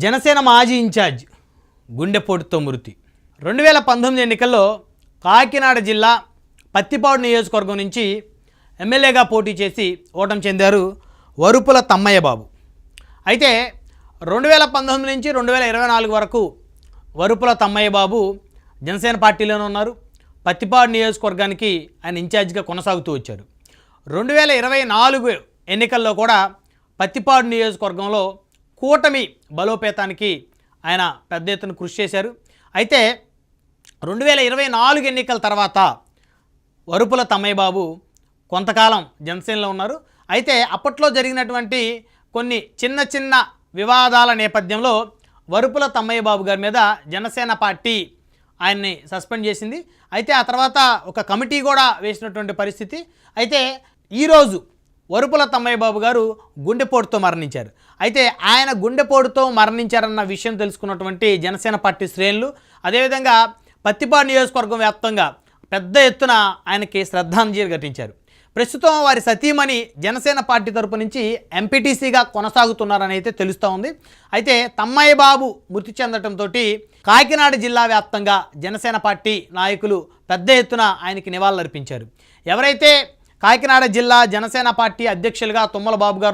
జనసేన మాజీ ఇన్ఛార్జ్ గుండెపోటుతో మృతి. 2019 ఎన్నికల్లో కాకినాడ జిల్లా పత్తిపాడు నియోజకవర్గం నుంచి ఎమ్మెల్యేగా పోటీ చేసి ఓటమి చెందారు వరుపుల తమ్మయ్య బాబు. అయితే 2019 నుంచి 2024 వరకు వరుపుల తమ్మయ్య బాబు జనసేన పార్టీలోనే ఉన్నారు. పత్తిపాడు నియోజకవర్గానికి ఆయన ఇన్ఛార్జిగా కొనసాగుతూ వచ్చారు. 2024 ఎన్నికల్లో కూడా పత్తిపాడు నియోజకవర్గంలో కూటమి బలోపేతానికి ఆయన పెద్ద ఎత్తున కృషి చేశారు. అయితే 2024 ఎన్నికల తర్వాత వరుపుల తమ్మయ్య బాబు కొంతకాలం జనసేనలో ఉన్నారు. అయితే అప్పట్లో జరిగినటువంటి కొన్ని చిన్న చిన్న వివాదాల నేపథ్యంలో వరుపుల తమ్మయ్య బాబు గారి మీద జనసేన పార్టీ ఆయన్ని సస్పెండ్ చేసింది. అయితే ఆ తర్వాత ఒక కమిటీ కూడా వేసినటువంటి పరిస్థితి. అయితే ఈరోజు వరుపుల తమ్మయ్య బాబు గారు గుండెపోటుతో మరణించారు. అయితే ఆయన గుండెపోటుతో మరణించారన్న విషయం తెలుసుకున్నటువంటి జనసేన పార్టీ శ్రేణులు, అదేవిధంగా పత్తిపాడు నియోజకవర్గం వ్యాప్తంగా పెద్ద ఎత్తున ఆయనకి శ్రద్ధాంజలి ఘటించారు. ప్రస్తుతం వారి సతీమణి జనసేన పార్టీ తరపు నుంచి ఎంపీటీసీగా కొనసాగుతున్నారని అయితే తెలుస్తూ ఉంది. అయితే తమ్మయ్య బాబు మృతి చెందడంతో కాకినాడ జిల్లా వ్యాప్తంగా జనసేన పార్టీ నాయకులు పెద్ద ఎత్తున ఆయనకి నివాళులర్పించారు. ఎవరైతే కాకినాడ జిల్లా జనసేన పార్టీ అధ్యక్షులుగా తుమ్మల బాబు గారు